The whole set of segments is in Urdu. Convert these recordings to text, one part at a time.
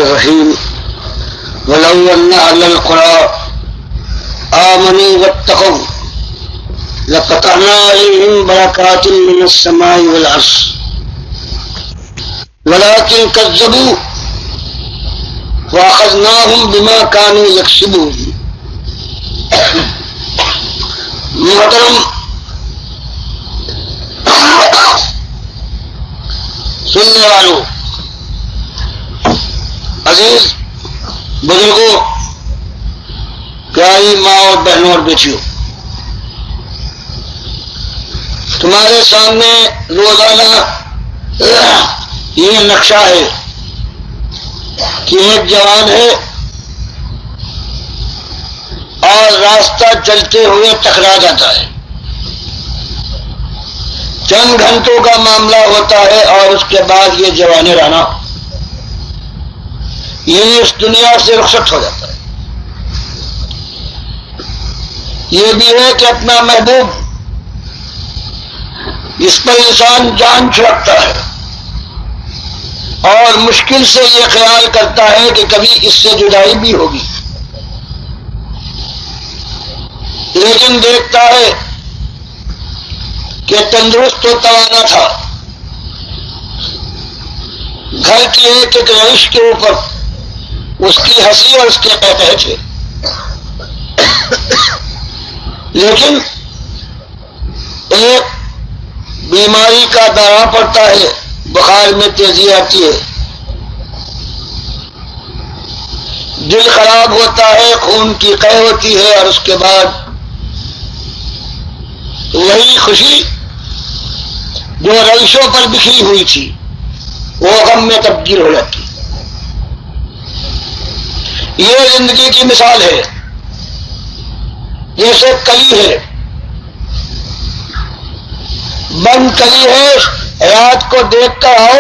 الرحيم ولو أن أهل القرى آمنوا واتقوا لفتحنا عليهم بركات من السماء والأرض ولكن كذبوا وأخذناهم بما كانوا يكسبون. محترم سننے والوں، عزیز بزرگوں، پیاری ماں اور بہنوں اور بیٹیوں، تمہارے سامنے روزانہ یہ نقشہ ہے کہ ایک جوان ہے اور راستہ چلتے ہوئے ٹکرا جاتا ہے. چند گھنٹوں کا معاملہ ہوتا ہے اور اس کے بعد یہ جوان رانا یہ اس دنیا سے رخصت ہو جاتا ہے. یہ بھی ہے کہ اپنا محبوب اس پر انسان جان چھڑکتا ہے اور مشکل سے یہ خیال کرتا ہے کہ کبھی اس سے جدائی بھی ہوگی، لیکن دیکھتا ہے کہ تندرست و توانا تھا، گھر کی ایک ایک رہائش کے اوپر اس کی ہنسی اور اس کے قہقہے تھے، لیکن ایک بیماری کا دورہ پڑتا ہے، بخار میں تیزی آتی ہے، دل خراب ہوتا ہے، خون کی قے ہوتی ہے، اور اس کے بعد وہی خوشی جو رئیسوں پر بکھری ہوئی تھی وہ غم میں تبدیل ہو جاتی. یہ زندگی کی مثال ہے. جیسے کلی ہے، بند کلی ہے، رات کو دیکھ کر آؤ،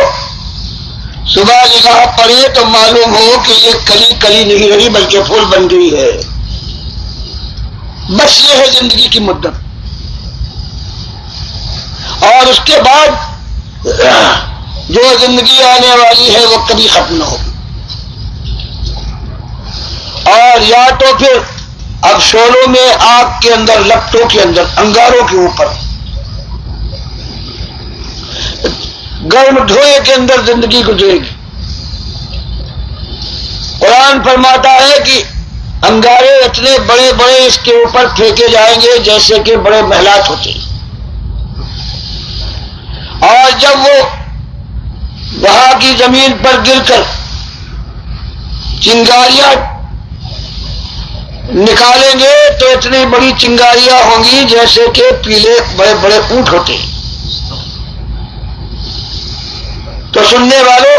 صبح نگاہ پڑے تو معلوم ہو کہ یہ کلی کلی نہیں رہی بلکہ پھول بن گئی ہے. بس یہ ہے زندگی کی مدت، اور اس کے بعد جو زندگی آنے والی ہے وہ کبھی ختم نہ ہو. اور یا تو پھر اب شعلوں میں، آگ کے اندر، لپٹوں کے اندر، انگاروں کے اوپر، گرم دھوئے کے اندر زندگی گزرے گی. قرآن فرماتا ہے کہ انگارے اتنے بڑے بڑے اس کے اوپر پھینکے جائیں گے جیسے کہ بڑے محلات ہوتے ہیں، اور جب وہ وہاں کی زمین پر گر کر چنگاریاں نکالیں گے تو اتنی بڑی چنگاریاں ہوں گی جیسے کہ پیلے بڑے بڑے اونٹ ہوتے ہیں. تو سننے والوں،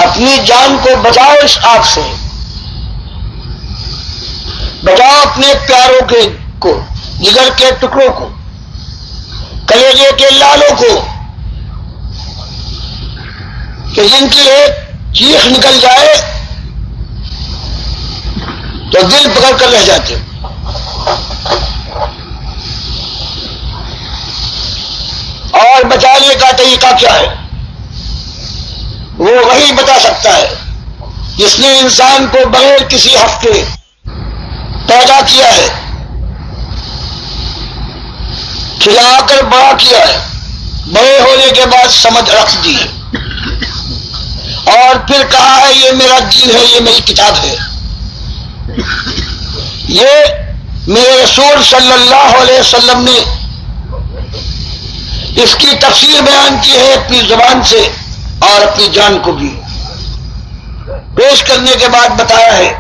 اپنی جان کو بچاؤ، اس آگ سے بچاؤ اپنے پیاروں کو، جگر کے ٹکڑوں کو، کلیجے کے لالوں کو، کہ جن کی ایک چیخ نکل جائے تو دل پکڑ کر رہ جاتے. اور بچانے کا طریقہ کیا ہے وہ وہی بتا سکتا ہے جس نے انسان کو بغیر کسی حق کے پیدا کیا ہے، کھلا کر بڑا کیا ہے، بڑے ہونے کے بعد سمجھ رکھ دی ہے، اور پھر کہا ہے یہ میرا دین ہے، یہ میری کتاب ہے. یہ میرے رسول صلی اللہ علیہ وسلم نے اس کی تفسیر بیان کی ہے اپنی زبان سے اور اپنی جان کو بھی پیش کرنے کے بعد بتایا ہے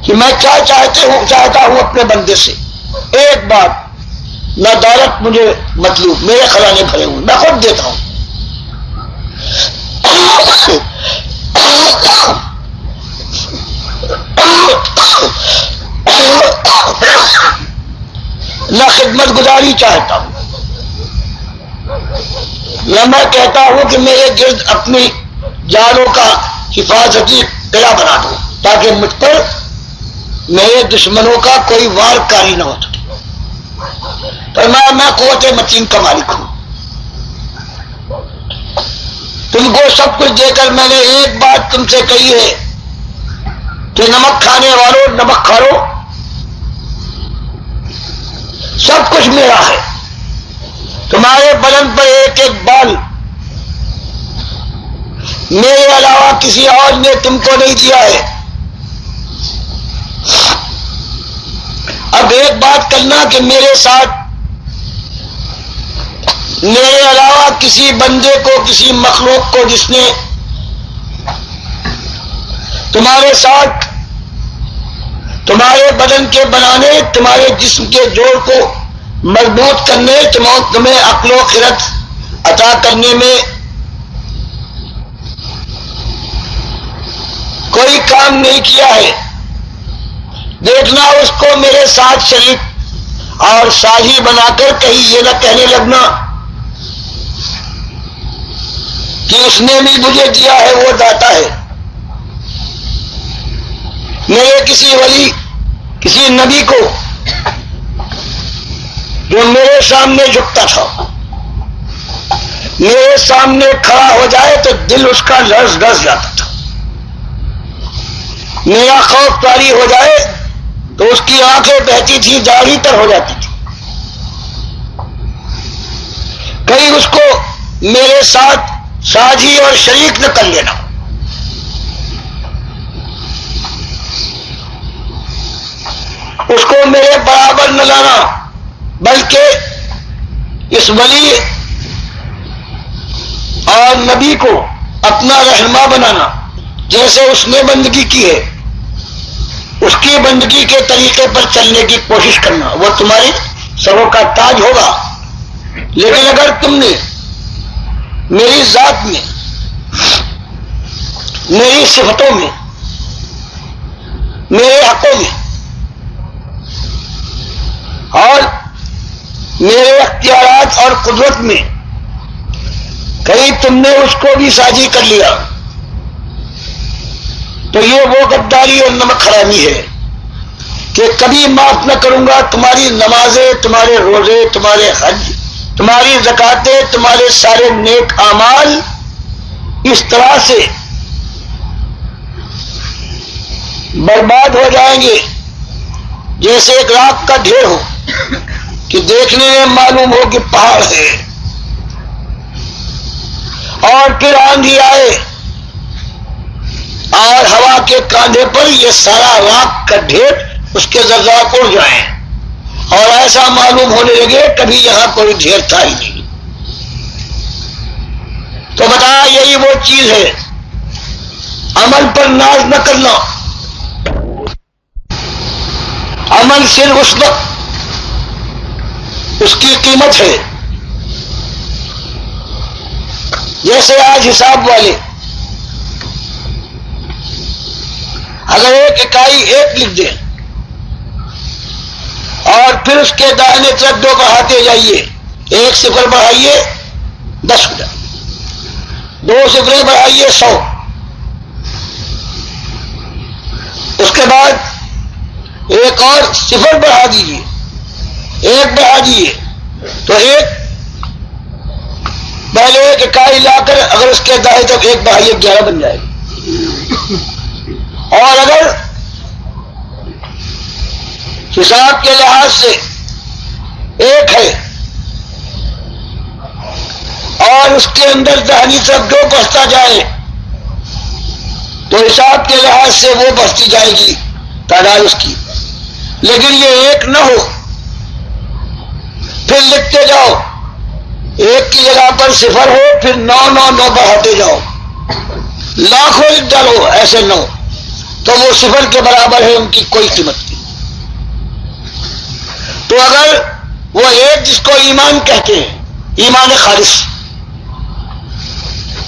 کہ میں کیا چاہتا ہوں اپنے بندے سے. ایک بات، نہ دولت مجھے مطلوب، میرے خزانے بھرے ہوئے، میں خود دیتا ہوں. نہ خدمت گزاری چاہتا ہوں، نہ میں کہتا ہوں کہ میرے گرد اپنی جانوں کا حفاظتی قلعہ بنا دو تاکہ مجھ پر میرے دشمنوں کا کوئی وار کاری نہ ہو سکے. پر میں قوت متین کا مالک ہوں. تم کو سب کچھ دے کر میں نے ایک بات تم سے کہی ہے کہ نمک کھانے والوں نمک کھا لو، سب کچھ میرا ہے، تمہارے بدن پر ایک ایک بال میرے علاوہ کسی اور نے تم کو نہیں دیا ہے۔ اب ایک بات کرنا کہ میرے ساتھ میرے علاوہ کسی بندے کو، کسی مخلوق کو جس نے تمہارے ساتھ تمہارے بدن کے بنانے، تمہارے جسم کے جوڑ کو مضبوط کرنے، تمہیں عقل و خرد عطا کرنے میں کوئی کام نہیں کیا ہے، دیکھنا اس کو میرے ساتھ شریک اور ساجی بنا کر کہیں یہ نہ کہنے لگنا کہ اس نے بھی مجھے دیا ہے، وہ داتا ہے۔ میرے کسی ولی، کسی نبی کو جو میرے سامنے جھکتا تھا، میرے سامنے کھڑا ہو جائے تو دل اس کا لرز ڈس جاتا تھا، میرا خوف طاری ہو جائے تو اس کی آنکھیں بہتی تھی، داڑھی تر ہو جاتی تھی۔ کہیں اس کو میرے ساتھ ساجی اور شریک نہ کر لینا۔ اس کو میرے برابر نہ لانا، بلکہ اس ولی اور نبی کو اپنا رہنما بنانا، جیسے اس نے بندگی کی ہے اس کی بندگی کے طریقے پر چلنے کی کوشش کرنا، وہ تمہاری سروں کا تاج ہوگا۔ لیکن اگر تم نے میری ذات میں، میری صفتوں میں، میرے حقوں میں اور میرے اختیارات اور قدرت میں کہیں تم نے اس کو بھی ساجی کر لیا تو یہ وہ غداری اور نمک حرامی ہے کہ کبھی معاف نہ کروں گا تمہاری نمازیں، تمہارے روزے، تمہارے حج، تمہاری زکاتیں، تمہارے سارے نیک اعمال اس طرح سے برباد ہو جائیں گے جیسے ایک راکھ کا ڈھیر ہو کہ دیکھنے میں معلوم ہو کہ پہاڑ ہے، اور پھر آندھی آئے اور ہوا کے کاندھے پر یہ سارا راکھ کا ڈھیر اس کے ذرات اڑ جائیں اور ایسا معلوم ہونے لگے کبھی یہاں کوئی ڈھیر تھا ہی نہیں۔ تو بتایا یہی وہ چیز ہے، عمل پر ناز نہ کرنا، عمل صرف اس وقت اس کی قیمت ہے جیسے آج حساب والے اگر ایک اکائی ایک لکھ دیں اور پھر اس کے دائیں طرف 2 بڑھاتے جائیے، 1 صفر بڑھائیے 10 ہو جائے، 2 صفریں بڑھائیے 100، اس کے بعد ایک اور صفر بڑھا دیجیے، 1 بڑھا دیجیے تو پہلے ایک اکائی لا کر اگر اس کے دائیں طرف 1 بڑھائیے 11 بن جائے گی، اور اگر حساب کے لحاظ سے 1 ہے اور اس کے اندر دہنی طرف 2 بڑھتا جائے تو حساب کے لحاظ سے وہ بڑھتی جائے گی تعداد اس کی، لیکن یہ 1 نہ ہو پھر لکھتے جاؤ، 1 کی جگہ پر صفر ہو پھر 9 9 9 بڑھاتے جاؤ، لاکھوں لکھ ڈالو ایسے 9 تو وہ صفر کے برابر ہے، ان کی کوئی قیمت نہیں۔ تو اگر وہ 1 جس کو ایمان کہتے ہیں، ایمان خالص،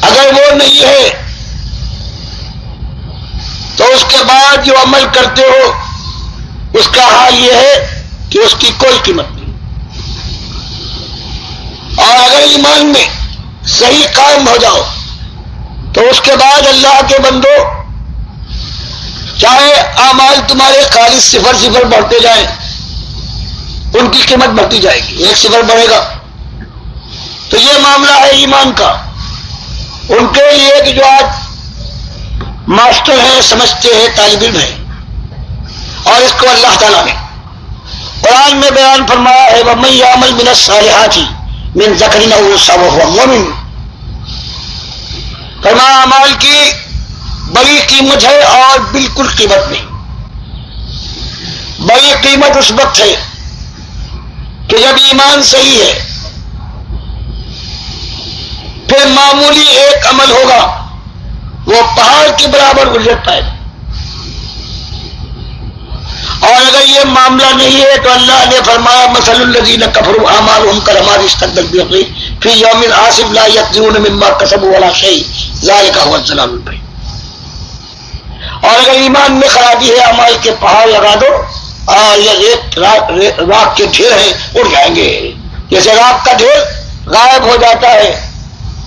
اگر وہ نہیں ہے تو اس کے بعد جو عمل کرتے ہو اس کا حال یہ ہے کہ اس کی کوئی قیمت نہیں۔ اور اگر ایمان میں صحیح قائم ہو جاؤ تو اس کے بعد اللہ کے بندو چاہے اعمال تمہارے خالص 0 0 بڑھتے جائیں ان کی قیمت بڑھتی جائے گی، 1 صفر بڑھے گا۔ تو یہ معاملہ ہے ایمان کا۔ ان کے لیے کہ جو آج ماسٹر ہیں، سمجھتے ہیں، طالب علم ہیں، اور اس کو اللہ تعالیٰ نے قرآن میں بیان فرمایا ہے وَمَن يَعْمَلْ مِنَ الصَّالِحَاتِ مِن ذَكَرٍ أَوْ أُنثَىٰ وَهُوَ مُؤْمِنٌ، فرمایا اعمال کی بڑی قیمت ہے اور بالکل قیمت نہیں۔ بڑی قیمت اس وقت ہے کہ جب ایمان صحیح ہے، پھر معمولی ایک عمل ہوگا وہ پہاڑ کے برابر اجرت پائے گا، اور اگر یہ معاملہ نہیں ہے تو اللہ نے فرمایا مثل الذین کفروا اعمالهم کرماد اشتدت به الريح فی یوم عاصف لا یقدرون مما کسبوا ولا شیء ذلک هو الضلال البعید۔ اور اگر ایمان میں خرابی ہے، اعمال کے پہاڑ لگا دو اور یہ راک کے ڈھیر ہیں، اڑ جائیں گے، جیسے راک کا ڈھیر غائب ہو جاتا ہے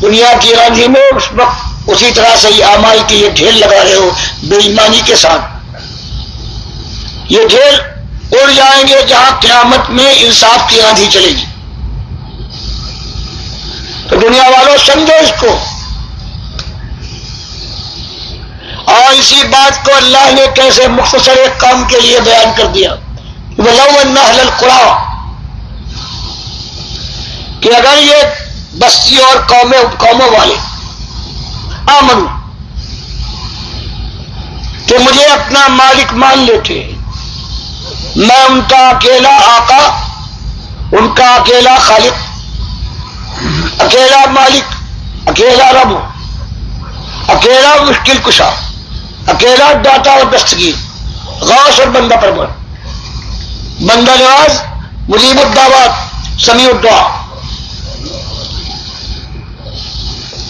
دنیا کی آندھی میں، اس وقت اسی طرح سے یہ اعمال کے یہ ڈھیر لگا رہے ہو بے ایمانی کے ساتھ، یہ ڈھیر اڑ جائیں گے جہاں قیامت میں انصاف کی آندھی چلے گی۔ تو دنیا والوں سمجھو اس کو، اور اسی بات کو اللہ نے کیسے مختصر ایک کام کے لیے بیان کر دیا، وَلَوْ أَنَّ أَهْلَ الْقُرَىٰ، کہ اگر یہ بستی اور قوموں والے آمن کہ مجھے اپنا مالک مان لیتے، میں ان کا اکیلا آقا، ان کا اکیلا خالق، اکیلا مالک، اکیلا رب، اکیلا مشکل کشا، اکیلا داتا اور دستگیر، غوث اور بندہ پرور، بندہ نواز، مجیب الدعوات، سمیع الدعا،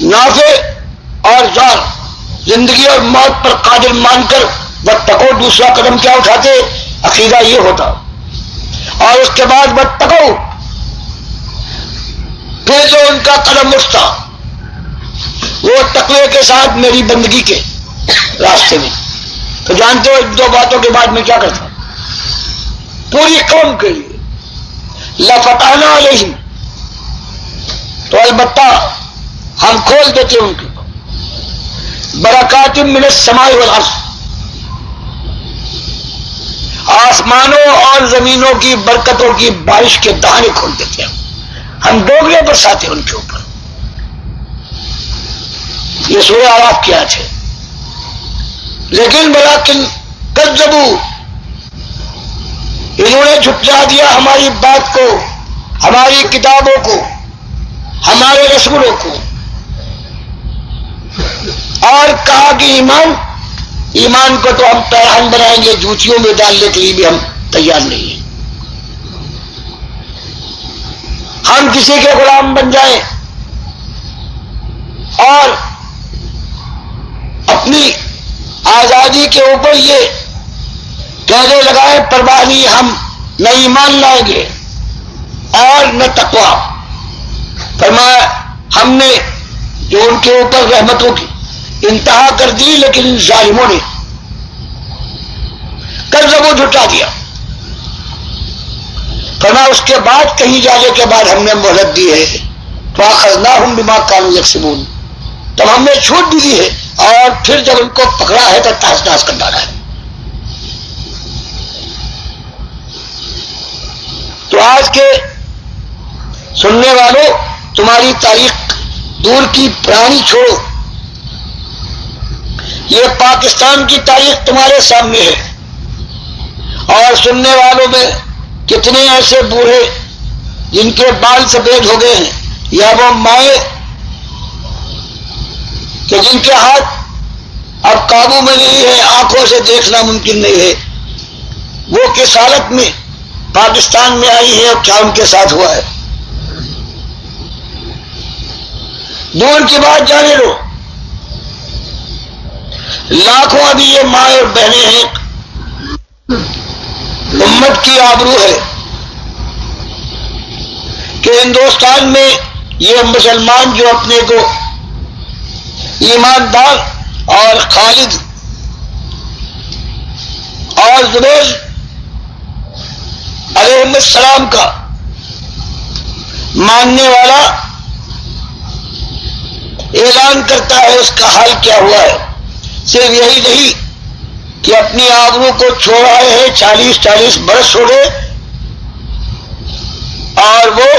نافع اور ضار، زندگی اور موت پر قادر مان کر واتقو دوسرا قدم کیا اٹھاتے، عقیدہ یہ ہوتا، اور اس کے بعد واتقو پھر جو ان کا قدم اٹھتا وہ تقوی کے ساتھ میری بندگی کے راستے میں، تو جانتے ہو دو باتوں کے بعد میں کیا کرتا، پوری قوم کے لیے لفتحنا علیہم، تو البتہ ہم کھول دیتے ان کے برکات من السماء والارض، آسمانوں اور زمینوں کی برکتوں کی بارش کے دہانے کھول دیتے ہیں، ہم ڈوگلے برساتے ان کے اوپر۔ یہ سورہ اعراف کی آیت ہے۔ لیکن ولیکن کذبوا، انہوں نے جھٹلا دیا ہماری بات کو، ہماری کتابوں کو، ہمارے رسولوں کو، اور کہا کہ ایمان کو تو ہم پیرہن بنائیں گے، جوتیوں میں ڈالنے کے لیے بھی ہم تیار نہیں ہیں، ہم کسی کے غلام بن جائیں اور اپنی آزادی کے اوپر یہ قیدیں لگائیں، پرواہ نہیں، ہم نہ ایمان لائیں گے اور نہ تقویٰ۔ فرمایا ہم نے جو ان کے اوپر رحمتوں کی انتہا کر دی، لیکن ان ظالموں نے کذبوا، جھٹا دیا۔ فرمایا اس کے بعد کہیں جانے کے بعد ہم نے مہلت دی ہے، فَأَخَذْنَاهُمْ بِمَا كَانُوا يَكْسِبُونَ، تب ہم نے چھوٹ دی ہے، اور پھر جب ان کو پکڑا ہے تو تاس تاس کر ڈالا ہے۔ تو آج کے سننے والوں، تمہاری تاریخ دور کی پرانی چھوڑو، یہ پاکستان کی تاریخ تمہارے سامنے ہے، اور سننے والوں میں کتنے ایسے بوڑھے جن کے بال سفید ہو گئے ہیں، یا وہ مائیں کہ جن کے ہاتھ اب قابو میں نہیں ہے، آنکھوں سے دیکھنا ممکن نہیں ہے، وہ کس حالت میں پاکستان میں آئی ہے اور کیا ان کے ساتھ ہوا ہے۔ دور کی بات جانے دو، لاکھوں ابھی یہ ماں اور بہنیں ہیں، امت کی آبرو ہے کہ ہندوستان میں یہ مسلمان جو اپنے کو ایماندار اور خالد اور زبیر علیہ السلام کا ماننے والا اعلان کرتا ہے اس کا حال کیا ہوا ہے. صرف یہی نہیں کہ اپنی آبرو کو چھوڑائے ہیں 40 برس ہو گئے اور وہ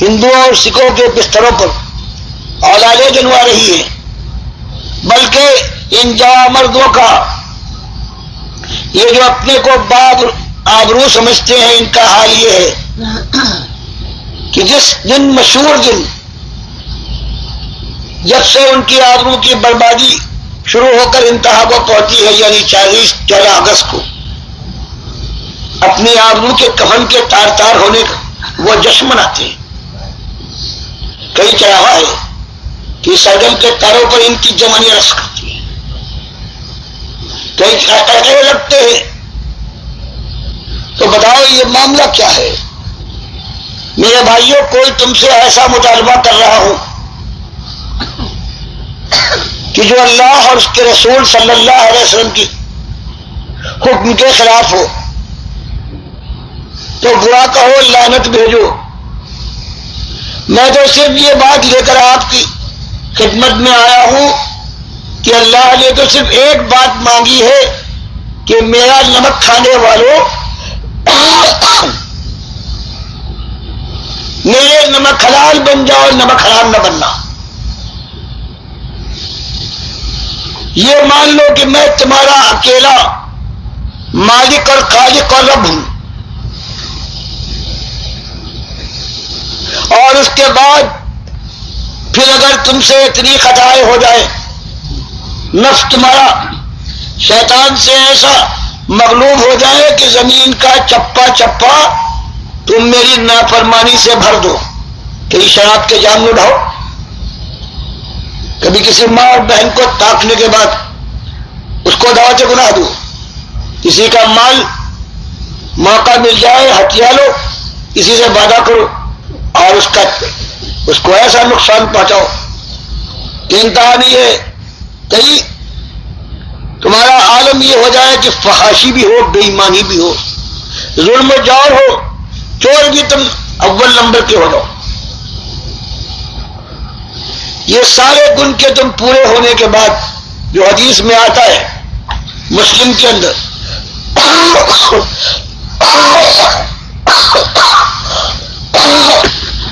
ہندوؤں اور سکھوں کے بستروں پر اولادیں جنوا رہی ہے، بلکہ ان جوان مردوں کا یہ جو اپنے کو باب آبرو سمجھتے ہیں، ان کا حال یہ ہے کہ جس دن مشہور دن جب سے ان کی آبرو کی بربادی شروع ہو کر انتہا کو پہنچی ہے، یعنی 14 اگست کو اپنی آبرو کے کفن کے تار تار ہونے کا وہ جشن مناتے ہیں. کئی چڑھاوا ہے کہ سرگم کے تاروں پر ان کی جوانی رقص کرتی ہے، کئی چڑھے لگتے ہیں. تو بتاؤ یہ معاملہ کیا ہے؟ میرے بھائیوں، کوئی تم سے ایسا مطالبہ کر رہا ہوں کہ جو اللہ اور اس کے رسول صلی اللہ علیہ وسلم کی حکم کے خلاف ہو تو برا کہو، لعنت بھیجو. میں تو صرف یہ بات لے کر آپ کی خدمت میں آیا ہوں کہ اللہ نے تو صرف ایک بات مانگی ہے کہ میرا نمک کھانے والوں میرے نمک حلال بن جاؤ، نمک حرام نہ بننا. یہ مان لو کہ میں تمہارا اکیلا مالک اور خالق اور رب ہوں، اور اس کے بعد پھر اگر تم سے اتنی خطائیں ہو جائے، نفس تمہارا شیطان سے ایسا مغلوب ہو جائے کہ زمین کا چپا چپا تم میری نافرمانی سے بھر دو. کہیں شراب کے جام اٹھاؤ، کبھی کسی ماں اور بہن کو تاکنے کے بعد اس کو دعوت گناہ دو، کسی کا مال موقع مل جائے ہتھیا لو، کسی سے وعدہ کرو اور اس کو ایسا نقصان پہنچاؤ کہ انتہا نہیں ہے. کہیں تمہارا عالم یہ ہو جائے کہ فحاشی بھی ہو، بے ایمانی بھی ہو، ظلم و جور ہو، چور بھی تم اول نمبر کے ہو جاؤ. یہ سارے گن کے تم پورے ہونے کے بعد جو حدیث میں آتا ہے مسلم کے اندر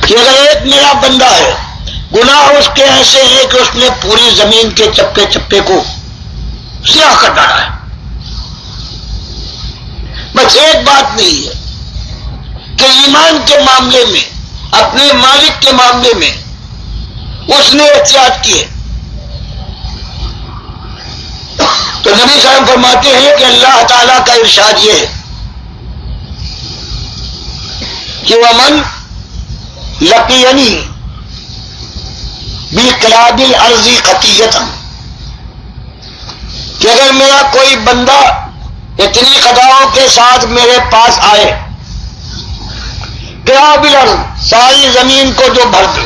کہ اگر ایک میرا بندہ ہے، گناہ اس کے ایسے ہیں کہ اس نے پوری زمین کے چپے چپے کو سیاہ کر ڈالا ہے. بس ایک بات نہیں ہے کہ ایمان کے معاملے میں، اپنے مالک کے معاملے میں اس نے احتیاط کی ہے. تو نبی صاحب فرماتے ہیں کہ اللہ تعالیٰ کا ارشاد یہ ہے کہ ومن لقینی بِقِلَابِ الْأَرْضِ خَطِیَّةً، کہ اگر میرا کوئی بندہ اتنی خطاؤں کے ساتھ میرے پاس آئے، قِلَابِ الْأَرْضِ ساری زمین کو جو بھر دے،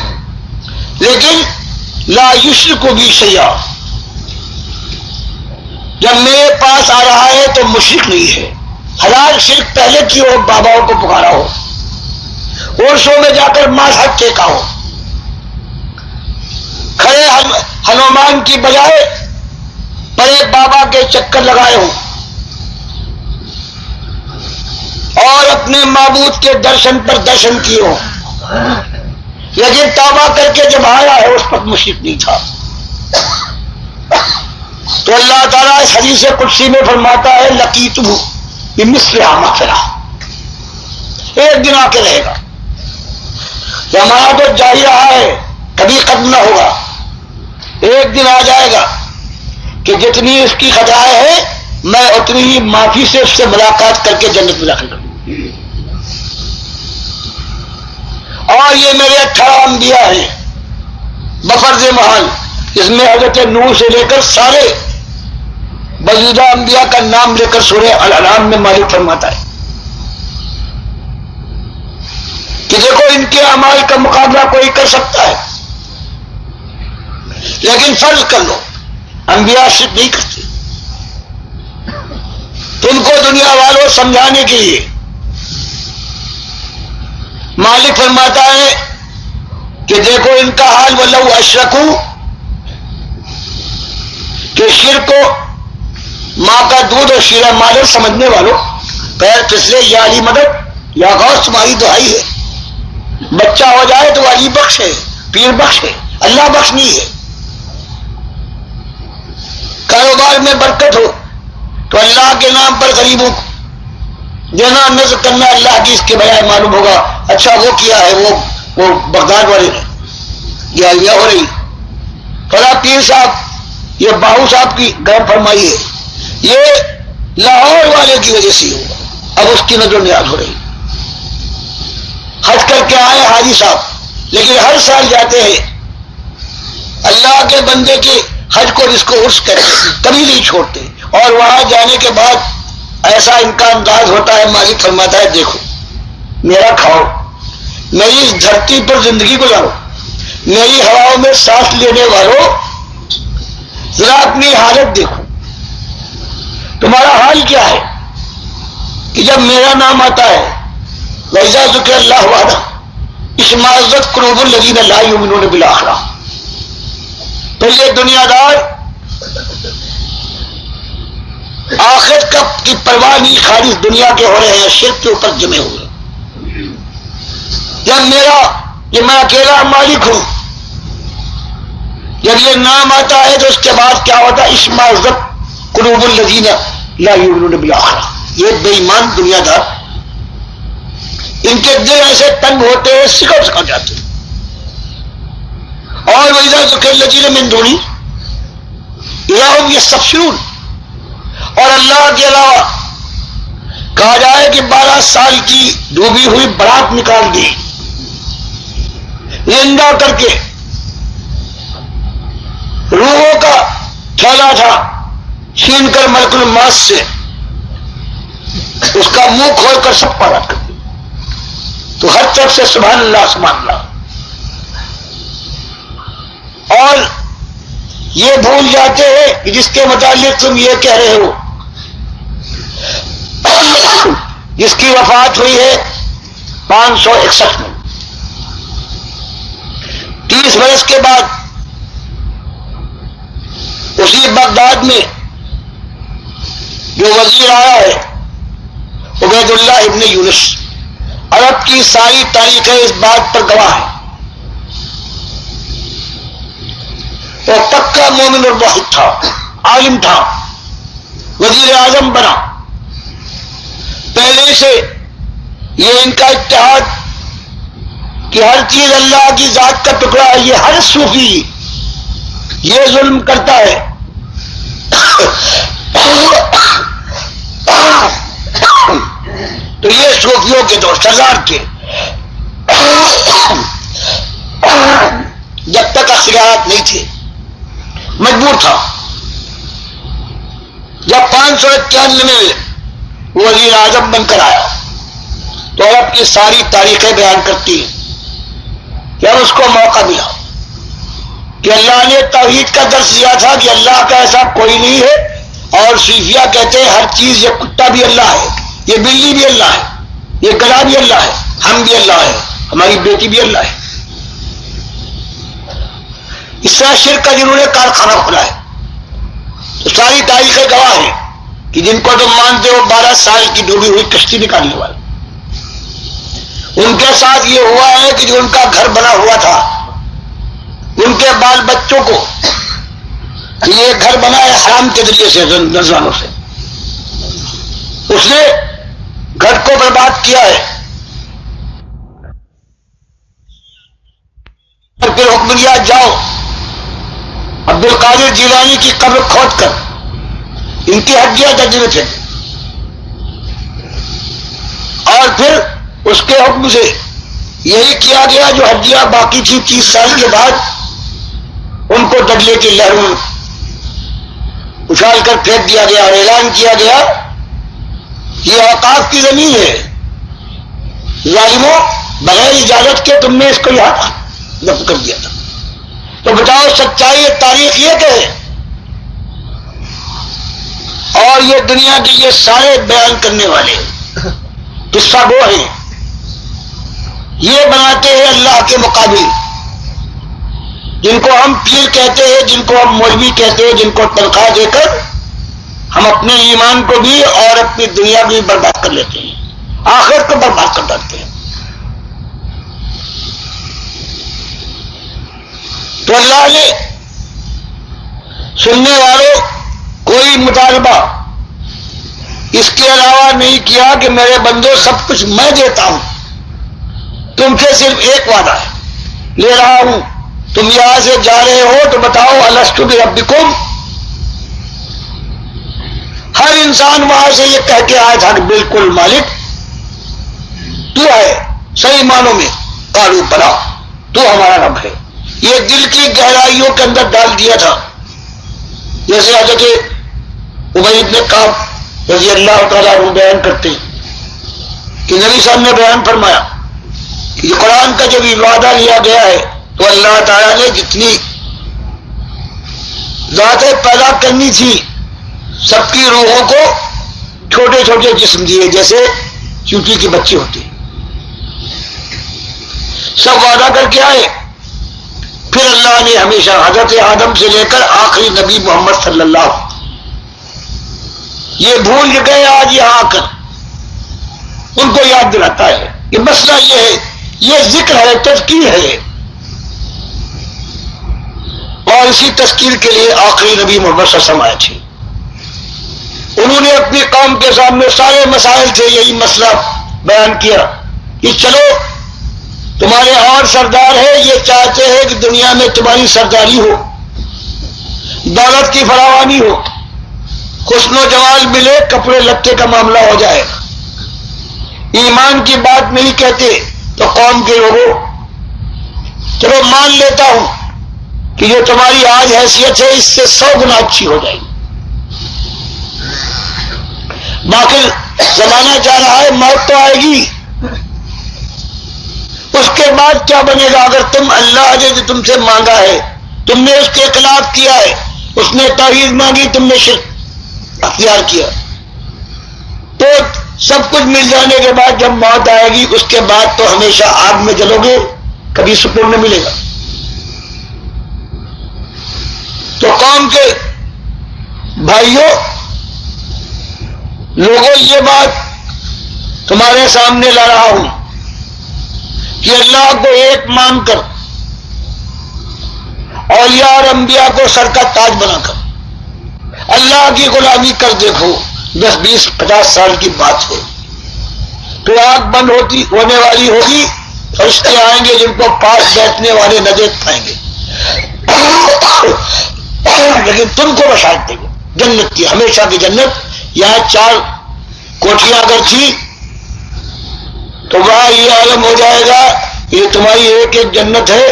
لیکن لا یشرک بی شیئا، جب میرے پاس آ رہا ہے تو مشرک نہیں ہے. حلال شرک پہلے کی ہو، باباؤں کو پکارا ہو، عرشوں میں جا کر ماس حق ٹیکا ہو، کھڑے ہنومان کی بجائے بڑے بابا کے چکر لگائے ہوں، اور اپنے معبود کے درشن پر درشن کیے ہوں، لیکن توبہ کر کے جب آیا ہے اس پر مشرک نہیں تھا. تو اللہ تعالیٰ اس حدیث قدسی میں فرماتا ہے لقیتہ بمثلھا مغفرہ، ایک دن آ کے رہے گا. ہمارا تو جاری رہا ہے، کبھی ختم نہ ہوگا. ایک دن آ جائے گا کہ جتنی اس کی خطائیں ہیں میں اتنی ہی معافی سے اس سے ملاقات کر کے جنت میں داخل کروں. اور یہ میرے 18 انبیاء ہیں بفرض محال، اس میں حضرت نوح سے لے کر سارے موجودہ انبیاء کا نام لے کر سورہ الانعام میں مالک فرماتا ہے کہ دیکھو ان کے اعمال کا مقابلہ کوئی کر سکتا ہے، لیکن فرض کر لو انبیاء شرک نہیں کرتے. تم کو دنیا والوں سمجھانے کے لیے مالک فرماتا ہے کہ دیکھو ان کا حال ولو اشرکو، کہ شرک کو ماں کا دودھ اور شیرہ مادر سمجھنے والوں پیر پھسلے یا علی مدد یا غوث تمہاری دہائی ہے، بچہ ہو جائے تو علی بخش ہے، پیر بخش ہے، اللہ بخش نہیں ہے، کاروبار میں برکت ہو تو اللہ کے نام پر غریبوں کو دینا نذر کرنا اللہ کی، اس کے بجائے معلوم ہوگا اچھا وہ کیا ہے وہ بغداد والے نے، یہ آئیڈیا ہو رہی فلاں پیر صاحب یہ باہو صاحب کی گرم فرمائی ہے، یہ لاہور والے کی وجہ سے ہوا، اب اس کی نظر نیاز ہو رہی، حج کر کے آئے حاجی صاحب لیکن ہر سال جاتے ہیں اللہ کے بندے کے حج کو جس کو عرس کرتے کبھی نہیں چھوڑتے، اور وہاں جانے کے بعد ایسا ان کا انداز ہوتا ہے، مالک فرماتا ہے دیکھو میرا کھاؤ، میری اس دھرتی پر زندگی گزارو، میری ہواؤں میں سانس لینے والوں ذرا اپنی حالت دیکھو، تمہارا حال کیا ہے کہ جب میرا نام آتا ہے وَإِذَا ذُكِرَ اللَّهُ وَحْدَهُ اشْمَأَزَّتْ قُلُوبُ الَّذِينَ لَا يُؤْمِنُونَ بِالْآخِرَةِ، تو یہ دنیا دار آخرت کی پرواہ نہیں، خالص دنیا کے ہو رہے ہیں، شرک کے اوپر جمے ہوئے، جب میں اکیلا مالک ہوں، جب یہ نام آتا ہے تو اس کے بعد کیا ہوتا ہے اشمئزت قلوب الذین لا یؤمنون بالآخرہ، یہ بے ایمان دنیا دار ان کے دل ایسے تنگ ہوتے ہیں سکڑ سکڑ جاتے ہیں، اور وَإِذَا ذُكِرَ الَّذِينَ مِن دُونِهِ إِذَا هُمْ يَسْتَبْشِرُونَ، اور اللہ کے علاوہ کہا جائے کہ 12 سال کی ڈوبی ہوئی برات نکال دی زندہ کر کے، روحوں کا تھیلا تھا چھین کر ملک الموت سے اس کا منہ کھول کر سب پارا کر دیا، تو ہر طرف سے سبحان اللہ سبحان اللہ، اور یہ بھول جاتے ہیں کہ جس کے متعلق تم یہ کہہ رہے ہو جس کی وفات ہوئی ہے 561 میں، 30 برس کے بعد اسی بغداد میں جو وزیر آیا ہے عبید اللہ ابن یونس، عرب کی ساری تاریخیں اس بات پر گواہ ہے، وہ پکا مومن اور واحد تھا، عالم تھا، وزیر اعظم بنا، پہلے سے یہ ان کا اتحاد کہ ہر چیز اللہ کی ذات کا ٹکڑا ہے، یہ ہر صوفی یہ ظلم کرتا ہے تو یہ صوفیوں کے دور سردار کے جب تک اختیارات نہیں تھے مجبور تھا، جب 591 میں وزیر اعظم بن کر آیا تو عرب کی ساری تاریخیں بیان کرتی ہیں کہ اب اس کو موقع ملا کہ اللہ نے توحید کا درس دیا تھا کہ اللہ کا ایسا کوئی نہیں ہے، اور صوفیہ کہتے ہیں ہر چیز، یہ کتا بھی اللہ ہے، یہ بلی بھی اللہ ہے، یہ گلا بھی اللہ ہے، ہم بھی اللہ ہے، ہماری بیٹی بھی اللہ ہے، اس طرح شرک کا جنہوں نے کارخانہ کھلا ہے، تو ساری تاریخیں گواہ ہیں کہ جن کو تم مانتے ہو 12 سال کی ڈوبی ہوئی کشتی نکالنے والے، ان کے ساتھ یہ ہوا ہے کہ جو ان کا گھر بنا ہوا تھا ان کے بال بچوں کو یہ گھر بنا ہے حرام کے ذریعے سے، نذرانوں سے، اس نے گھر کو برباد کیا ہے، اور پھر حکم دیا جاؤ عبد القادر جیلانی کی قبر کھود کر ان کی ہڈیاں درج میں تھے، اور پھر اس کے حکم سے یہی کیا گیا، جو ہڈیاں باقی تھی 30 سال کے بعد ان کو ڈگلے کی لہروں میں اچھال کر پھینک دیا گیا، اور اعلان کیا گیا یہ اوقاف کی زمین ہے، ظالموں بغیر اجازت کے تم نے اس کو یہاں دفن کر دیا تھا، تو بتاؤ سچائی تاریخ یہ کہ اور یہ دنیا کے یہ سارے بیان کرنے والے قصہ گو ہیں، یہ بناتے ہیں اللہ کے مقابل جن کو ہم پیر کہتے ہیں، جن کو ہم مولوی کہتے ہیں، جن کو تنخواہ دے کر ہم اپنے ایمان کو بھی اور اپنی دنیا بھی برباد کر لیتے ہیں، آخرت کو برباد کر ڈالتے ہیں۔ تو اللہ نے سننے والوں کوئی مطالبہ اس کے علاوہ نہیں کیا کہ میرے بندو سب کچھ میں دیتا ہوں، تم سے صرف ایک وعدہ ہے، لے رہا ہوں، تم یہاں سے جا رہے ہو تو بتاؤ الستو بربکم۔ ہر انسان وہاں سے یہ کہہ کے آیا تھا کہ بالکل مالک تو ہے، صحیح معنوں میں قالوا بلا، تو ہمارا رب ہے۔ یہ دل کی گہرائیوں کے اندر ڈال دیا تھا، جیسے حضرت ابی بن کعب رضی اللہ تعالیٰ عنہ بیان کرتے ہیں کہ نبی صاحب نے بیان فرمایا کہ قرآن کا جب وعدہ لیا گیا ہے تو اللہ تعالیٰ نے جتنی ذاتیں پیدا کرنی تھی سب کی روحوں کو چھوٹے چھوٹے جسم دیے، جیسے چونٹی کی بچی ہوتی، سب وعدہ کر کے آئے۔ پھر اللہ نے ہمیشہ حضرت آدم سے لے کر آخری نبی محمد صلی اللہ علیہ وسلم یہ بھول گئے، آج یہاں آ کر ان کو یاد دلاتا ہے۔ یہ مسئلہ یہ ہے، یہ ذکر ہے، تذکیر ہے، اور اسی تذکیر کے لیے آخری نبی محمد صلی اللہ علیہ وسلم آئے تھے۔ انہوں نے اپنی قوم کے سامنے سارے مسائل سے یہی مسئلہ بیان کیا کہ چلو تمہارے اور سردار ہے، یہ چاہتے ہیں کہ دنیا میں تمہاری سرداری ہو، دولت کی فراوانی ہو، حسن و جمال ملے، کپڑے لتے کا معاملہ ہو جائے، ایمان کی بات نہیں کہتے تو قوم کے لوگوں چلو مان لیتا ہوں کہ جو تمہاری آج حیثیت ہے اس سے 100 گنا اچھی ہو جائے گی، باقی زمانہ جا رہا ہے، موت تو آئے گی، اس کے بعد کیا بنے گا؟ اگر تم اللہ نے جو تم سے مانگا ہے تم نے اس کے خلاف کیا ہے، اس نے توحید مانگی تم نے شرک اختیار کیا، تو سب کچھ مل جانے کے بعد جب موت آئے گی اس کے بعد تو ہمیشہ آگ میں جلو گے، کبھی سکون نہیں ملے گا۔ تو قوم کے بھائیوں لوگوں، یہ بات تمہارے سامنے لا رہا ہوں کہ اللہ کو ایک مان کر، اولیاء اور انبیاء کو سر کا تاج بنا کر اللہ کی غلامی کر دیکھو، 10 20 50 سال کی بات ہے، پھر آنکھ بند ہونے والی ہوگی، فرشتے آئیں گے جن کو پاس بیٹھنے والے نہ دیکھ پائیں گے، لیکن تم کو بشارت دیں گے جنت کی، ہمیشہ کی جنت۔ یہاں 4 کوٹھیاں اگر تھی تو وہاں یہ عالم ہو جائے گا یہ تمہاری ایک ایک جنت ہے،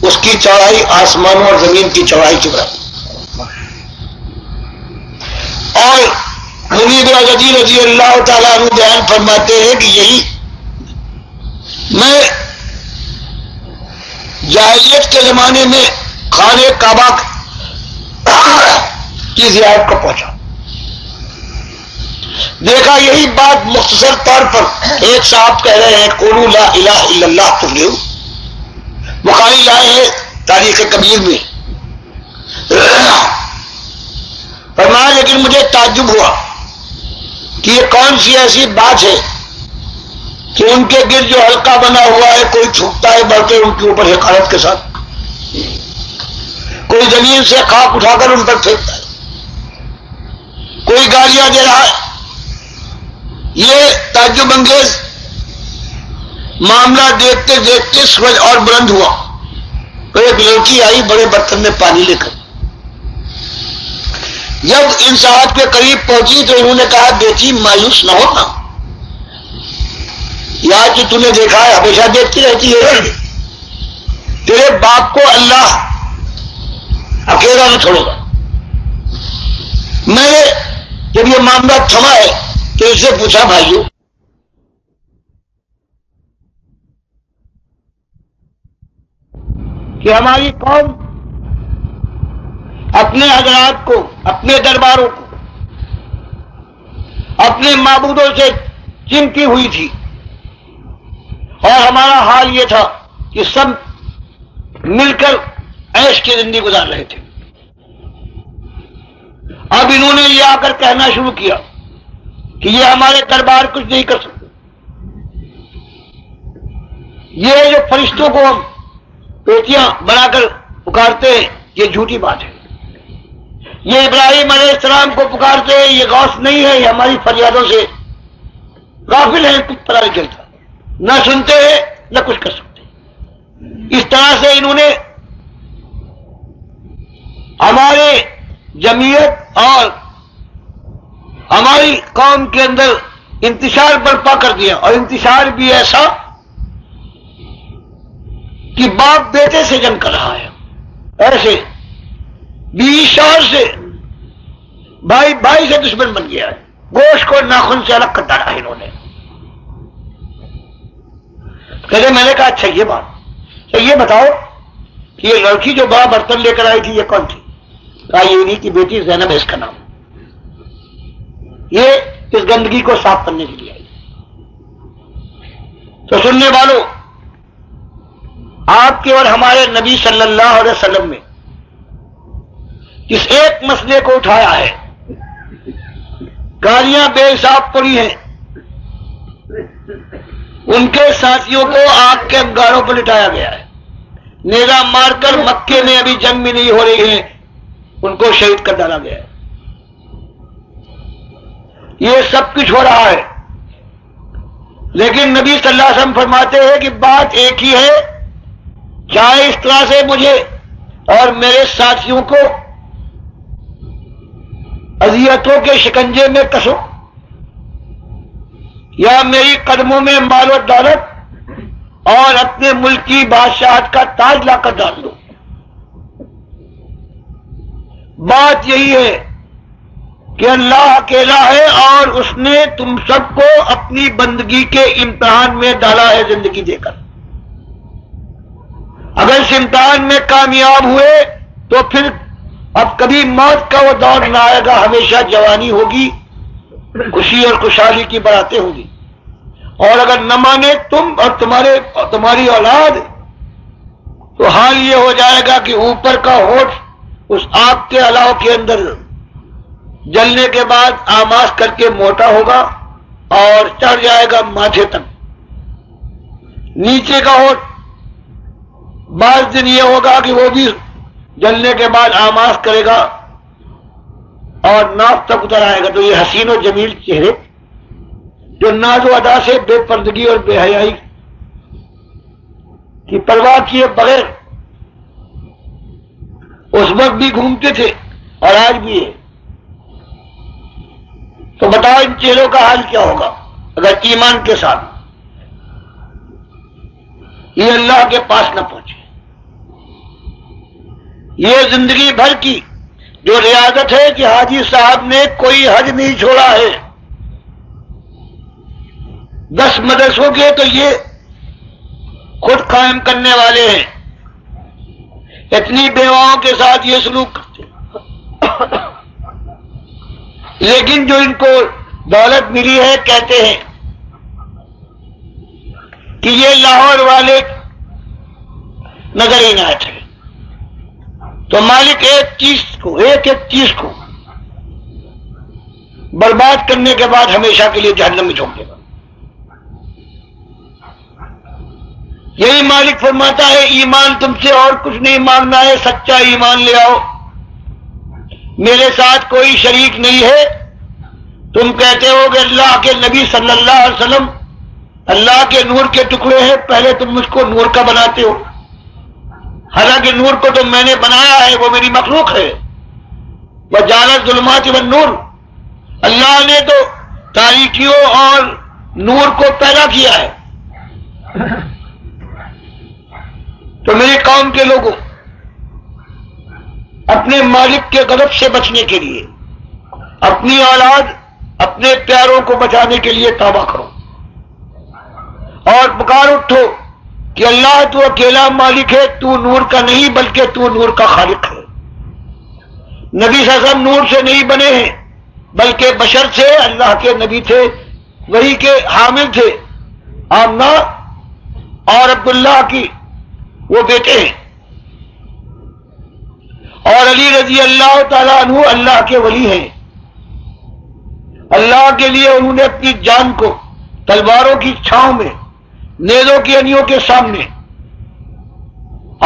اس کی چوڑائی آسمانوں اور زمین کی چوڑائی کے برابر۔ اور منیر غزی رضی اللہ تعالیٰ عنہ بیان فرماتے ہیں کہ یہی میں جاہلیت کے زمانے میں خانہ کعبہ کی زیارت کو پہنچا، دیکھا یہی بات مختصر طور پر ایک صاحب کہہ رہے ہیں قولوا لا الہ الا اللہ تفلحوا، بخاری لائے ہیں تاریخ کبیر میں، فرمایا لیکن مجھے تعجب ہوا کہ یہ کون سی ایسی بات ہے کہ ان کے گرد جو حلقہ بنا ہوا ہے کوئی چھپتا ہے بلکہ ان کے اوپر حقارت کے ساتھ، کوئی زمین سے خاک اٹھا کر ان پر پھینکتا ہے، کوئی گالیاں دے رہا ہے۔ یہ تعجب انگیز معاملہ دیکھتے دیکھتے سورج اور بلند ہوا تو ایک لڑکی آئی بڑے برتن میں پانی لے کر، جب ان صاحب کے قریب پہنچی تو انہوں نے کہا بیٹی مایوس نہ ہونا، یا کہ تو نے دیکھا ہے ہمیشہ دیکھتی رہتی ہے، تیرے باپ کو اللہ اکیلا نہ چھوڑے گا۔ میں نے جب یہ معاملہ تھما ہے تو اس سے پوچھا بھائیو کہ ہماری قوم اپنے حضرات کو، اپنے درباروں کو، اپنے معبودوں سے چمٹی ہوئی تھی، اور ہمارا حال یہ تھا کہ سب مل کر عیش کی زندگی گزار رہے تھے. اب انہوں نے یہ آ کر کہنا شروع کیا کہ یہ ہمارے دربار کچھ نہیں کر سکتے. یہ جو فرشتوں کو ہم بیٹیاں بنا کر پکارتے ہیں یہ جھوٹی بات ہے. یہ ابراہیم علیہ السلام کو پکارتے ہیں یہ غوث نہیں ہے، یہ ہماری فریادوں سے غافل ہیں، کچھ پتہ نہیں چلتا، نہ سنتے ہیں نہ کچھ کر سکتے. اس طرح سے انہوں نے ہمارے جمعیت اور ہماری قوم کے اندر انتشار برپا کر دیا، اور انتشار بھی ایسا کہ باپ بیٹے سے جنگ کر رہا ہے، ایسے بیوی شوہر سے، بھائی بھائی سے دشمن بن گیا ہے، گوشت کو ناخن سے الگ کر ڈالا ہے انہوں نے. کہتے میں نے کہا اچھا یہ بات، تو یہ بتاؤ کہ یہ لڑکی جو بڑا برتن لے کر آئی تھی یہ کون تھی؟ کہا یہ انہی کی بیٹی زینب ہے اس کا نام، یہ اس گندگی کو صاف کرنے کے لیے آئی. تو سننے والوں، آپ کے اور ہمارے نبی صلی اللہ علیہ وسلم نے جس ایک مسئلے کو اٹھایا ہے، گالیاں بے حساب پڑی ہیں، ان کے ساتھیوں کو آگ کے انگاروں پر لٹایا گیا ہے، نیزہ مار کر مکے میں ابھی جنگ بھی نہیں ہو رہی ہے ان کو شہید کر ڈالا گیا ہے. یہ سب کچھ ہو رہا ہے، لیکن نبی صلی اللہ علیہ وسلم فرماتے ہیں کہ بات ایک ہی ہے، چاہے اس طرح سے مجھے اور میرے ساتھیوں کو اذیتوں کے شکنجے میں کسو یا میری قدموں میں مال و دولت اور اپنے ملک کی بادشاہت کا تاج لا کر ڈال دو. بات یہی ہے کہ اللہ اکیلا ہے اور اس نے تم سب کو اپنی بندگی کے امتحان میں ڈالا ہے زندگی دے کر. اگر اس امتحان میں کامیاب ہوئے تو پھر اب کبھی موت کا وہ دور نہ آئے گا، ہمیشہ جوانی ہوگی، خوشی اور خوشحالی کی باتیں ہوگی. اور اگر نہ مانے تم اور تمہاری اولاد تو حال یہ ہو جائے گا کہ اوپر کا ہونٹ اس آگ کے الاؤ کے اندر جلنے کے بعد آماس کر کے موٹا ہوگا اور چڑھ جائے گا ماتھے تک. نیچے کا ہونٹ بعض دن یہ ہوگا کہ وہ بھی جلنے کے بعد آماس کرے گا اور ناف تک اتر آئے گا. تو یہ حسین و جمیل چہرے جو ناز و ادا سے بے پردگی اور بے حیائی کی پرواہ کیے بغیر اس وقت بھی گھومتے تھے اور آج بھی ہے، تو بتاؤ ان چہروں کا حال کیا ہوگا اگر ایمان کے ساتھ یہ اللہ کے پاس نہ پہنچے. یہ زندگی بھر کی جو ریاضت ہے کہ حاجی صاحب نے کوئی حج نہیں چھوڑا ہے، 10 مدرسوں کے تو یہ خود قائم کرنے والے ہیں، اتنی بیواؤں کے ساتھ یہ سلوک کرتے ہیں. لیکن جو ان کو دولت ملی ہے کہتے ہیں کہ یہ لاہور والے نظر عنایت ہے. تو مالک ایک چیز کو برباد کرنے کے بعد ہمیشہ کے لیے جہنم میں جھونک دے گا. یہی مالک فرماتا ہے ایمان تم سے اور کچھ نہیں مانگنا ہے، سچا ایمان لے آؤ، میرے ساتھ کوئی شریک نہیں ہے. تم کہتے ہو کہ اللہ کے نبی صلی اللہ علیہ وسلم اللہ کے نور کے ٹکڑے ہیں، پہلے تم مجھ کو نور کا بناتے ہو، حالانکہ نور کو تو میں نے بنایا ہے، وہ میری مخلوق ہے. وجعل الظلمات والنور، اللہ نے تو تاریکیوں اور نور کو پیدا کیا ہے. تو میری قوم کے لوگوں، اپنے مالک کے غضب سے بچنے کے لیے، اپنی اولاد اپنے پیاروں کو بچانے کے لیے توبہ کرو اور پکار اٹھو کہ اللہ تو اکیلا مالک ہے، تو نور کا نہیں بلکہ تو نور کا خالق ہے. نبی صلی اللہ علیہ وسلم نور سے نہیں بنے ہیں بلکہ بشر سے، اللہ کے نبی تھے، وہی کے حامل تھے. آمنہ اور عبداللہ کی وہ بیٹے ہیں. اور علی رضی اللہ تعالیٰ عنہ اللہ کے ولی ہیں. اللہ کے لیے انہوں نے اپنی جان کو تلواروں کی چھاؤں میں، نیزوں کی انیوں کے سامنے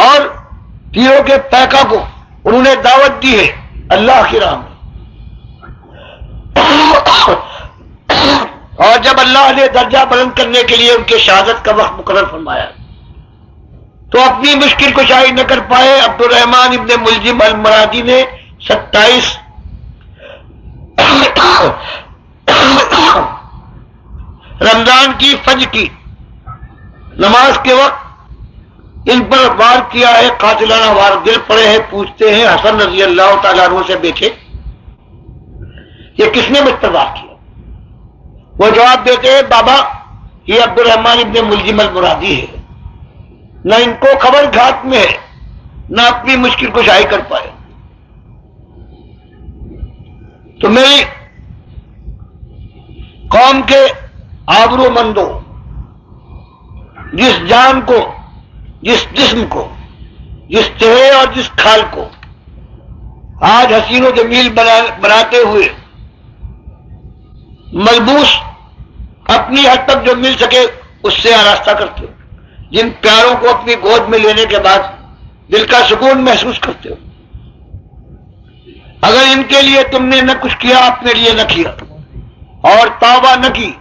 اور تیروں کے پیکا کو انہوں نے دعوت دی ہے اللہ کی راہ میں. اور جب اللہ نے درجہ بلند کرنے کے لیے ان کے شہادت کا وقت مقرر فرمایا تو اپنی مشکل کشائی نہ کر پائے. عبد الرحمن ابن ملجم المرادی نے 27 رمضان کی فجر کی نماز کے وقت ان پر وار کیا ہے، قاتلانہ وار. دل پڑے ہیں، پوچھتے ہیں حسن رضی اللہ تعالیٰ عنہ سے بیٹھے یہ کس نے مجھ پر وار کیا؟ وہ جواب دیتے ہیں بابا یہ عبد الرحمن ابن ملجم المرادی ہے. نہ ان کو خبر گھات میں ہے، نہ اپنی مشکل کشائی کر پائے. تو میری قوم کے آبرو مندوں، جس جان کو، جس جسم کو، جس چہرے اور جس کھال کو آج حسین و جمیل بناتے ہوئے ملبوس اپنی حد تک جو مل سکے اس سے آراستہ کرتے ہو، جن پیاروں کو اپنی گود میں لینے کے بعد دل کا سکون محسوس کرتے ہو، اگر ان کے لیے تم نے نہ کچھ کیا، اپنے لیے نہ کیا اور توبہ نہ کی،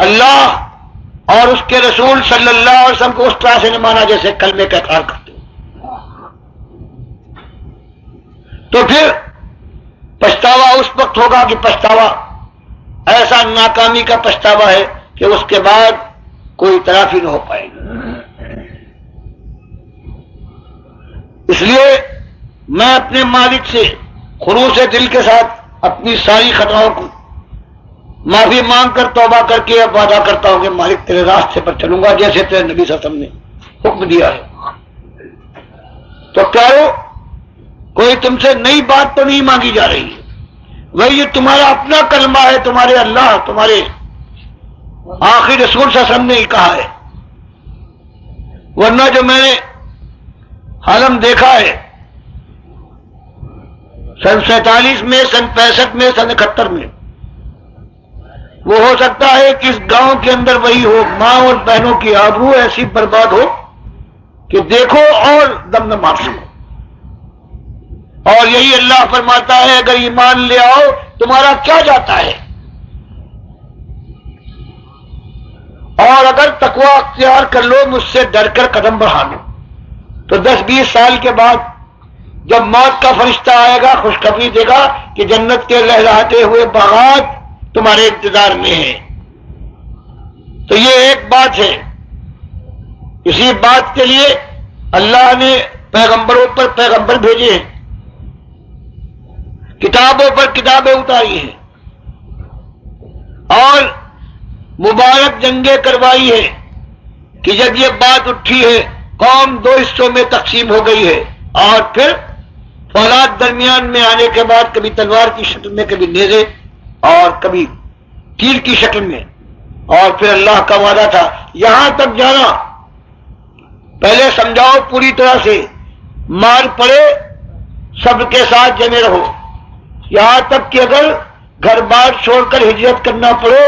اللہ اور اس کے رسول صلی اللہ علیہ وسلم کو اس طرح سے نہ مانا جیسے کلمے کا اقرار کرتے ہو، تو پھر پچھتاوا اس وقت ہوگا کہ پچھتاوا ایسا ناکامی کا پچھتاوا ہے کہ اس کے بعد کوئی تلافی نہ ہو پائے گی. اس لیے میں اپنے مالک سے خلوص دل کے ساتھ اپنی ساری خطاؤں کو معافی مانگ کر توبہ کر کے اب وعدہ کرتا ہوں کہ مالک تیرے راستے پر چلوں گا جیسے تیرے نبی صلی اللہ علیہ وسلم نے حکم دیا ہے. تو پیارو کوئی تم سے نئی بات تو نہیں مانگی جا رہی ہے، وہی یہ تمہارا اپنا کلمہ ہے، تمہارے اللہ، تمہارے آخری رسول صلی اللہ علیہ وسلم نے ہی کہا ہے. ورنہ جو میں نے عالم دیکھا ہے سن 47 میں، سن 65 میں، سن 71 میں، وہ ہو سکتا ہے کہ اس گاؤں کے اندر وہی ہو، ماں اور بہنوں کی آبرو ایسی برباد ہو کہ دیکھو اور دم نہ مار سکو. اور یہی اللہ فرماتا ہے اگر ایمان لے آؤ تمہارا کیا جاتا ہے، اور اگر تقوی اختیار کر لو، مجھ سے ڈر کر قدم بڑھا لو، تو 10-20 سال کے بعد جب موت کا فرشتہ آئے گا خوشخبری دے گا کہ جنت کے لہراتے ہوئے باغات تمہارے انتظار میں ہیں. تو یہ ایک بات ہے. اسی بات کے لیے اللہ نے پیغمبروں پر پیغمبر بھیجے ہیں، کتابوں پر کتابیں اتاری ہیں اور مبارک جنگیں کروائی ہے کہ جب یہ بات اٹھی ہے قوم 2 حصوں میں تقسیم ہو گئی ہے، اور پھر فولاد درمیان میں آنے کے بعد کبھی تلوار کی شکل میں، کبھی نیزے اور کبھی تیر کی شکل میں. اور پھر اللہ کا وعدہ تھا یہاں تک جانا، پہلے سمجھاؤ پوری طرح سے، مار پڑے صبر کے ساتھ جمے رہو، یہاں تک کہ اگر گھر بار چھوڑ کر ہجرت کرنا پڑے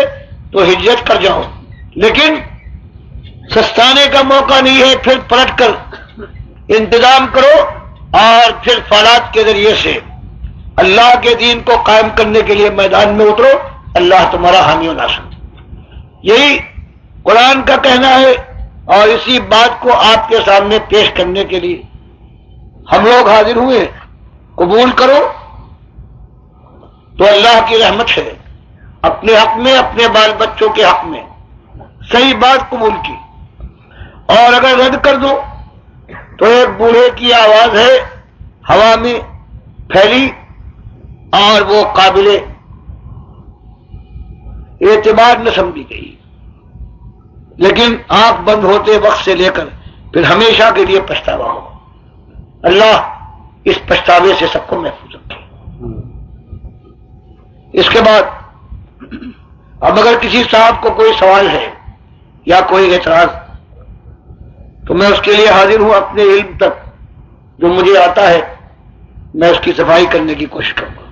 تو ہجرت کر جاؤ، لیکن سستانے کا موقع نہیں ہے. پھر پلٹ کر انتظام کرو اور پھر فولاد کے ذریعے سے اللہ کے دین کو قائم کرنے کے لیے میدان میں اترو. اللہ تمہارا حامی و ناصر. یہی قرآن کا کہنا ہے، اور اسی بات کو آپ کے سامنے پیش کرنے کے لیے ہم لوگ حاضر ہوئے. قبول کرو تو اللہ کی رحمت ہے، اپنے حق میں، اپنے بال بچوں کے حق میں صحیح بات قبول کی، اور اگر رد کر دو تو ایک بوڑھے کی آواز ہے ہوا میں پھیلی اور وہ قابل اعتبار نہ سمجھی گئی، لیکن آنکھ بند ہوتے وقت سے لے کر پھر ہمیشہ کے لیے پچھتاوا ہو. اللہ اس پچھتاوے سے سب کو محفوظ رکھے. اس کے بعد اب اگر کسی صاحب کو کوئی سوال ہے یا کوئی اعتراض تو میں اس کے لیے حاضر ہوں اپنے علم تک جو مجھے آتا ہے میں اس کی صفائی کرنے کی کوشش کروں گا.